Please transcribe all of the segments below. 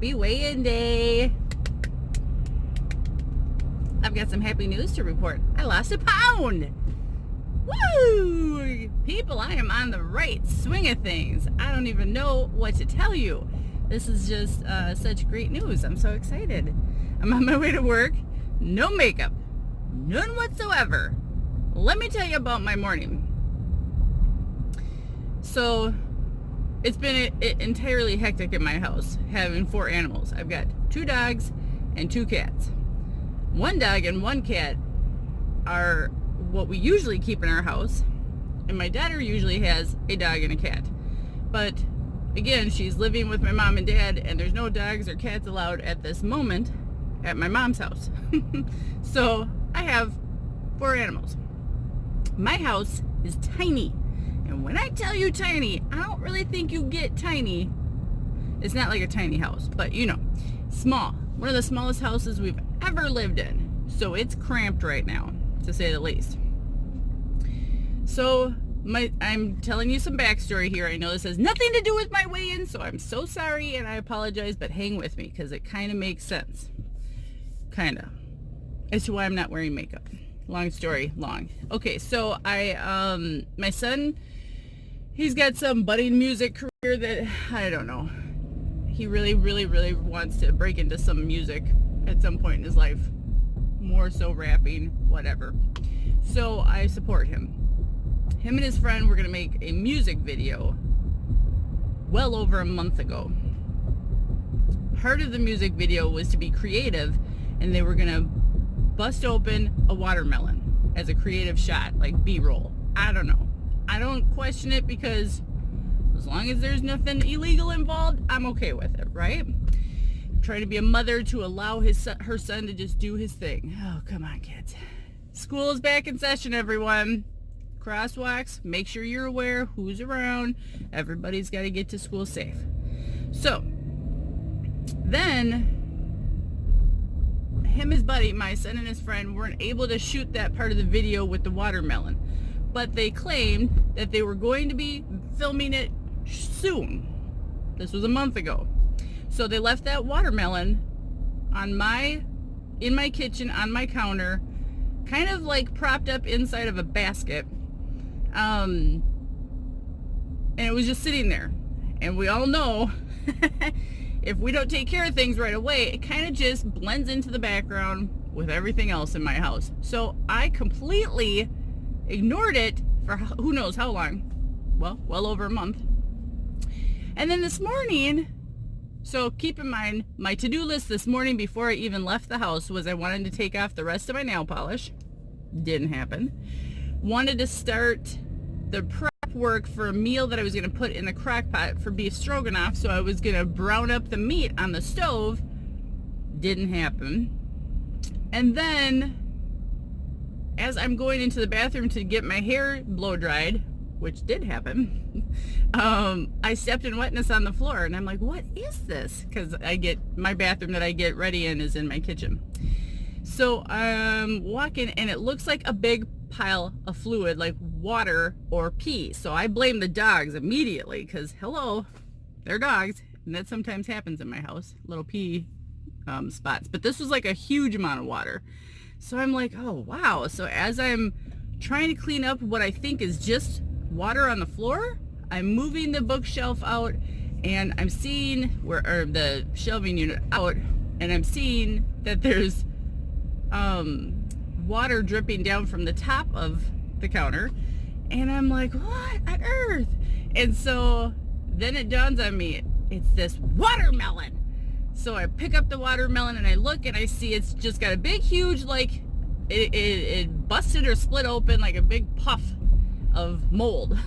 Happy weigh-in day. I've got some happy news to report. I lost a pound. Woo! People, I am on the right swing of things. I don't even know what to tell you. This is just such great news. I'm so excited. I'm on my way to work. No makeup. None whatsoever. Let me tell you about my morning. So, it's been entirely hectic in my house, having 4 animals. I've got 2 dogs and 2 cats. 1 dog and 1 cat are what we usually keep in our house, and my daughter usually has a dog and a cat. But again, she's living with my mom and dad, and there's no dogs or cats allowed at this moment at my mom's house. So I have 4 animals. My house is tiny. And when I tell you tiny, I don't really think you get tiny. It's not like a tiny house, but you know, small. One of the smallest houses we've ever lived in. So it's cramped right now, to say the least. So I'm telling you some backstory here. I know this has nothing to do with my weigh-in, so I'm so sorry and I apologize, but hang with me because it kind of makes sense. Kind of. As to why I'm not wearing makeup. Long story long. Okay, so my son, he's got some budding music career that, I don't know. He really, really, really wants to break into some music at some point in his life. More so rapping, whatever. So I support him. Him and his friend were going to make a music video well over a month ago. Part of the music video was to be creative, and they were going to bust open a watermelon as a creative shot, like B-roll. I don't know. I don't question it because as long as there's nothing illegal involved, I'm okay with it, right? I'm trying to be a mother to allow her son to just do his thing. Oh, come on, kids. School is back in session, everyone. Crosswalks, make sure you're aware who's around. Everybody's got to get to school safe. So, then him, his buddy, my son and his friend weren't able to shoot that part of the video with the watermelon. But they claimed that they were going to be filming it soon. This was a month ago. So they left that watermelon in my kitchen on my counter, kind of like propped up inside of a basket. And it was just sitting there. And we all know if we don't take care of things right away, it kind of just blends into the background with everything else in my house. So I completely ignored it for who knows how long. Well over a month. And then this morning, so keep in mind, my to-do list this morning before I even left the house was I wanted to take off the rest of my nail polish. Didn't happen. Wanted to start the prep work for a meal that I was going to put in the crock pot for beef stroganoff, so I was going to brown up the meat on the stove. Didn't happen. And then as I'm going into the bathroom to get my hair blow dried, which did happen, I stepped in wetness on the floor, and I'm like, what is this? Because my bathroom that I get ready in is in my kitchen. So I'm walking, and it looks like a big pile of fluid, like water or pee. So I blame the dogs immediately, because hello, they're dogs, and that sometimes happens in my house, little pee spots. But this was like a huge amount of water. So I'm like, oh wow. So as I'm trying to clean up what I think is just water on the floor, I'm moving the bookshelf out, and I'm seeing the shelving unit out, and I'm seeing that there's water dripping down from the top of the counter, and I'm like, what on earth? And so then it dawns on me, it's this watermelon. So I pick up the watermelon, and I look, and I see it's just got a big huge, like it busted or split open like a big puff of mold.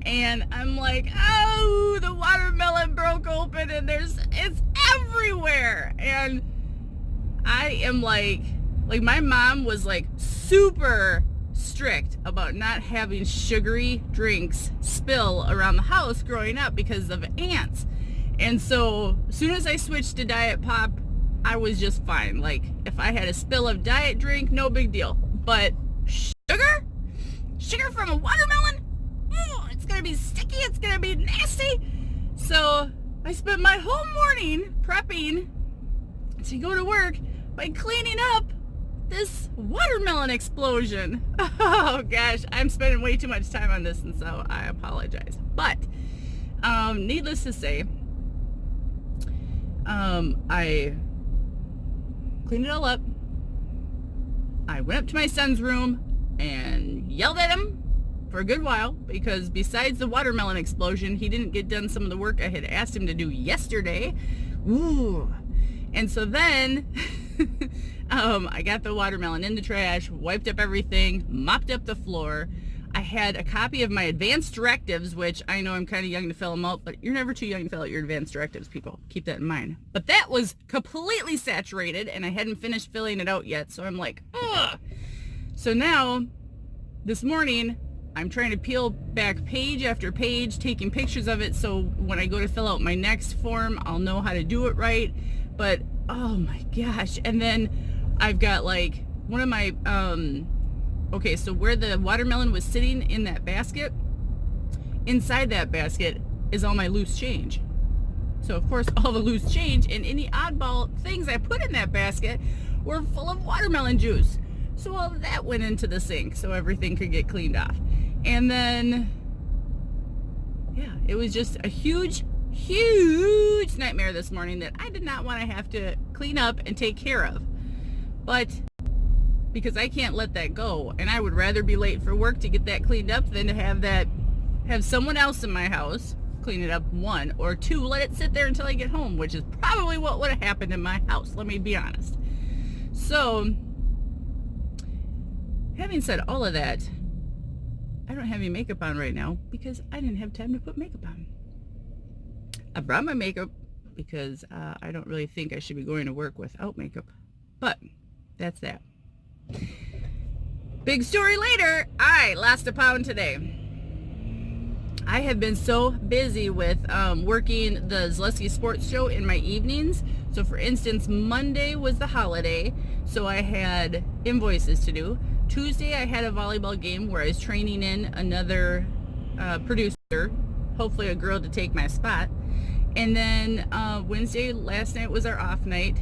And I'm like, oh, the watermelon broke open, and it's everywhere. And I am like my mom was like super strict about not having sugary drinks spill around the house growing up because of ants. And so as soon as I switched to Diet Pop, I was just fine. Like if I had a spill of diet drink, no big deal. But sugar from a watermelon? It's gonna be sticky, it's gonna be nasty. So I spent my whole morning prepping to go to work by cleaning up this watermelon explosion. Oh gosh, I'm spending way too much time on this, and so I apologize. But needless to say, I cleaned it all up. I went up to my son's room and yelled at him for a good while, because besides the watermelon explosion, he didn't get done some of the work I had asked him to do yesterday. Ooh. And so then I got the watermelon in the trash, wiped up everything, mopped up the floor. I had a copy of my advanced directives, which I know I'm kind of young to fill them out, but you're never too young to fill out your advanced directives, people. Keep that in mind. But that was completely saturated, and I hadn't finished filling it out yet, so I'm like, ugh. So now, this morning, I'm trying to peel back page after page, taking pictures of it, so when I go to fill out my next form, I'll know how to do it right. But, oh my gosh. And then I've got like one of my, okay, so where the watermelon was sitting in that basket, inside that basket is all my loose change. So of course all the loose change and any oddball things I put in that basket were full of watermelon juice. So all of that went into the sink so everything could get cleaned off. And then, yeah, it was just a huge nightmare this morning that I did not want to have to clean up and take care of. But because I can't let that go, and I would rather be late for work to get that cleaned up than to have someone else in my house clean it up, one, or two, let it sit there until I get home, which is probably what would have happened in my house, let me be honest. So, having said all of that, I don't have any makeup on right now because I didn't have time to put makeup on. I brought my makeup because I don't really think I should be going to work without makeup. But that's that. Big story later, I lost a pound today. I have been so busy with working the Zaleski Sports Show in my evenings. So for instance, Monday was the holiday, so I had invoices to do. Tuesday I had a volleyball game where I was training in another producer, hopefully a girl to take my spot. And then Wednesday, last night was our off night,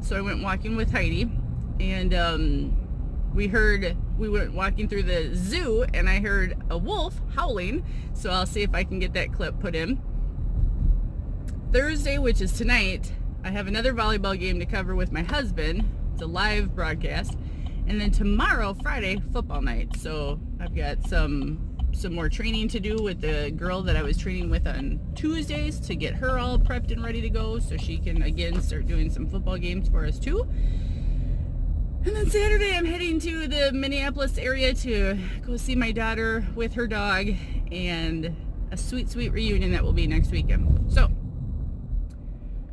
so I went walking with Heidi, and we went walking through the zoo, and I heard a wolf howling, so I'll see if I can get that clip put in. Thursday, which is tonight, I have another volleyball game to cover with my husband. It's a live broadcast. And then tomorrow, Friday, football night. So I've got some more training to do with the girl that I was training with on Tuesdays to get her all prepped and ready to go so she can, again, start doing some football games for us too. And then Saturday, I'm heading to the Minneapolis area to go see my daughter with her dog, and a sweet, sweet reunion that will be next weekend. So,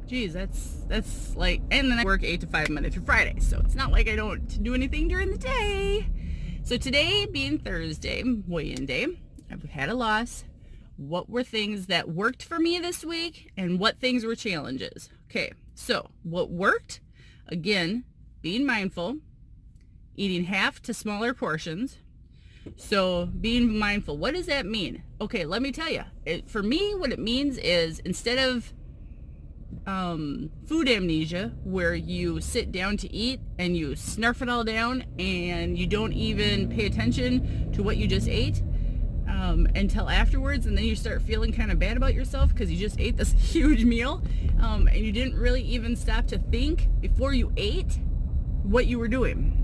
geez, that's like, and then I work 8 to 5 Monday through Friday, so it's not like I don't do anything during the day. So today being Thursday, weigh-in day, I've had a loss. What were things that worked for me this week, and what things were challenges? Okay, so what worked, again, being mindful, eating half to smaller portions. So being mindful, what does that mean? Okay, let me tell you. For me, what it means is instead of food amnesia, where you sit down to eat and you snarf it all down and you don't even pay attention to what you just ate until afterwards, and then you start feeling kind of bad about yourself because you just ate this huge meal and you didn't really even stop to think before you ate what you were doing.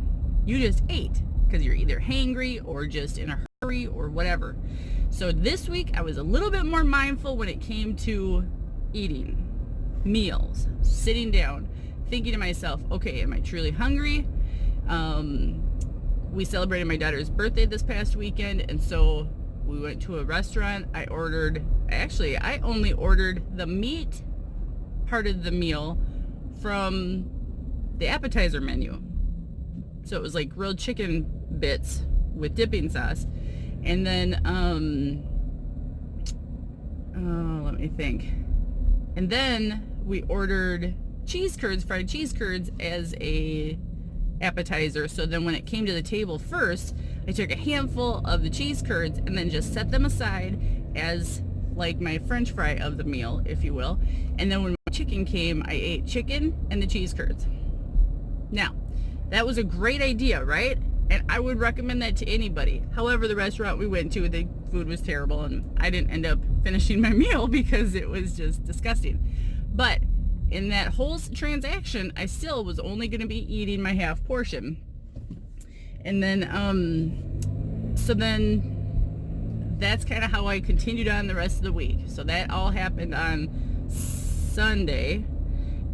You just ate because you're either hangry or just in a hurry or whatever. So this week I was a little bit more mindful when it came to eating meals, sitting down, thinking to myself, okay, am I truly hungry? We celebrated my daughter's birthday this past weekend, and so we went to a restaurant. I only ordered the meat part of the meal from the appetizer menu. So it was like grilled chicken bits with dipping sauce. And then, let me think. And then we ordered cheese curds, fried cheese curds, as a appetizer. So then when it came to the table first, I took a handful of the cheese curds and then just set them aside as like my French fry of the meal, if you will. And then when my chicken came, I ate chicken and the cheese curds. Now, that was a great idea, right? And I would recommend that to anybody. However, the restaurant we went to, the food was terrible, and I didn't end up finishing my meal because it was just disgusting. But in that whole transaction, I still was only going to be eating my half portion. And then, so then that's kind of how I continued on the rest of the week. So that all happened on Sunday.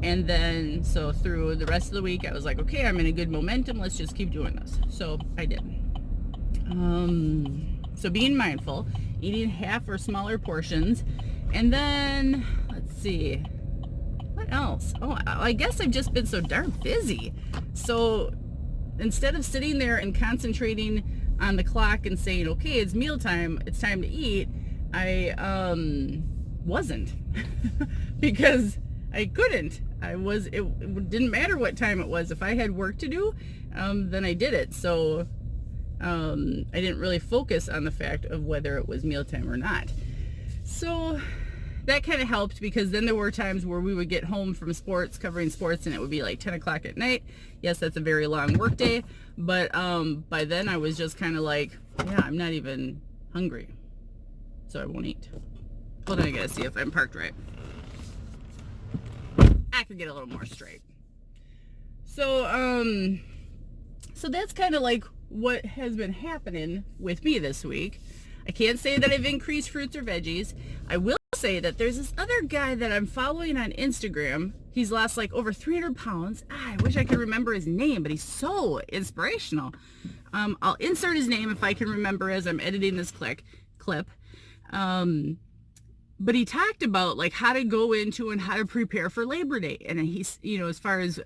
And then, so through the rest of the week, I was like, okay, I'm in a good momentum. Let's just keep doing this. So I did. So being mindful, eating half or smaller portions. And then, let's see, what else? Oh, I guess I've just been so darn busy. So instead of sitting there and concentrating on the clock and saying, okay, it's mealtime, it's time to eat, I wasn't because I couldn't. It didn't matter what time it was. If I had work to do, then I did it. So I didn't really focus on the fact of whether it was mealtime or not. So that kind of helped, because then there were times where we would get home from sports, covering sports, and it would be like 10 o'clock at night. Yes, that's a very long work day, but by then I was just kind of like, yeah, I'm not even hungry, so I won't eat. Well, then I gotta see if I'm parked right. I could get a little more straight. So so that's kind of like what has been happening with me this week. I can't say that I've increased fruits or veggies. I will say that there's this other guy that I'm following on Instagram. He's lost like over 300 pounds. I wish I could remember his name, but he's so inspirational. I'll insert his name if I can remember as I'm editing this clip. But he talked about like how to go into and how to prepare for Labor Day. And he's, you know, as far as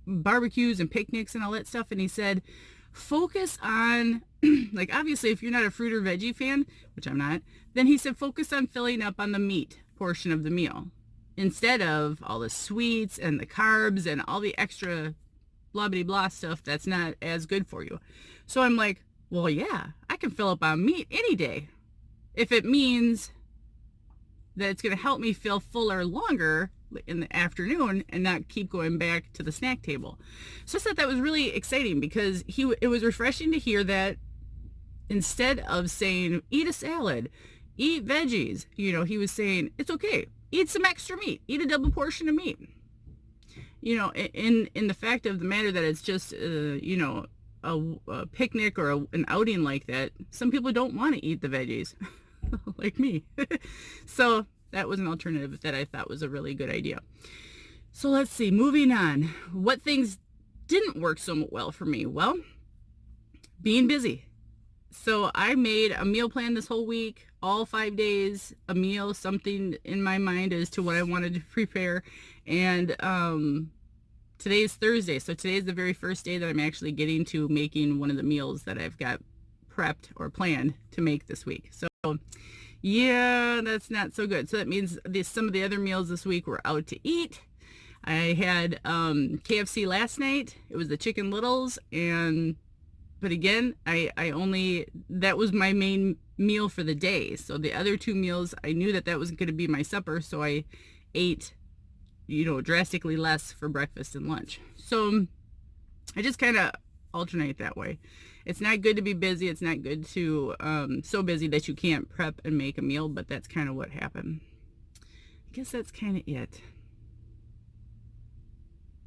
barbecues and picnics and all that stuff. And he said, focus on, like, obviously if you're not a fruit or veggie fan, which I'm not, then he said, focus on filling up on the meat portion of the meal instead of all the sweets and the carbs and all the extra blah, blah, blah stuff that's not as good for you. So I'm like, well, yeah, I can fill up on meat any day if it means that it's going to help me feel fuller longer in the afternoon and not keep going back to the snack table. So I thought that was really exciting, because it was refreshing to hear that instead of saying, eat a salad, eat veggies, you know, he was saying, it's okay, eat some extra meat, eat a double portion of meat. You know, in the fact of the matter that it's just, you know, a picnic or an outing like that, some people don't want to eat the veggies. Like me. So that was an alternative that I thought was a really good idea. So let's see, moving on. What things didn't work so well for me? Well, being busy. So I made a meal plan this whole week, all 5 days, a meal, something in my mind as to what I wanted to prepare. And today's Thursday, so today is the very first day that I'm actually getting to making one of the meals that I've got prepped or planned to make this week. So yeah, that's not so good. So that means some of the other meals this week were out to eat. I had KFC last night. It was the Chicken Littles, but again, that was my main meal for the day. So the other two meals, I knew that was going to be my supper, so I ate, you know, drastically less for breakfast and lunch. So I just kind of alternate that way. It's not good to be busy. It's not good to, so busy that you can't prep and make a meal, but that's kind of what happened. I guess that's kind of it.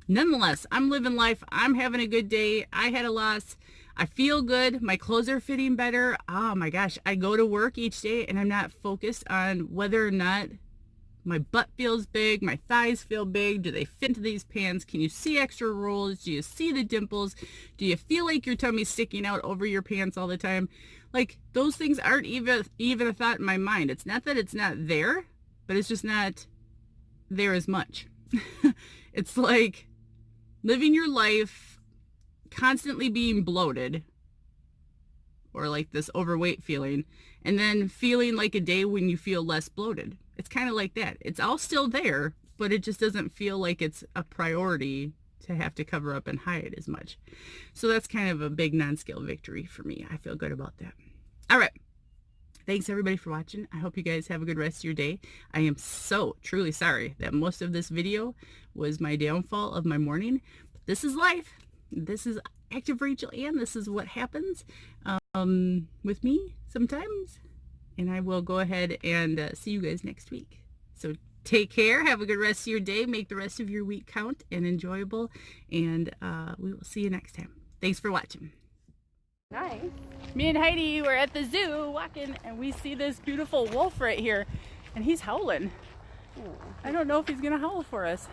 Nonetheless, I'm living life. I'm having a good day. I had a loss. I feel good. My clothes are fitting better. Oh my gosh. I go to work each day and I'm not focused on whether or not my butt feels big, my thighs feel big, do they fit into these pants, can you see extra rolls, do you see the dimples, do you feel like your tummy's sticking out over your pants all the time? Like, those things aren't even a thought in my mind. It's not that it's not there, but it's just not there as much. It's like living your life constantly being bloated, or like this overweight feeling, and then feeling like a day when you feel less bloated. It's kind of like that. It's all still there, but it just doesn't feel like it's a priority to have to cover up and hide as much. So that's kind of a big non-scale victory for me. I feel good about that. All right. Thanks everybody for watching. I hope you guys have a good rest of your day. I am so truly sorry that most of this video was my downfall of my morning. But this is life. This is Active Rachel Ann. This is what happens with me sometimes. And I will go ahead and see you guys next week. So take care. Have a good rest of your day. Make the rest of your week count and enjoyable. And we will see you next time. Thanks for watching. Nice. Me and Heidi were at the zoo walking, and we see this beautiful wolf right here, and he's howling. I don't know if he's gonna howl for us.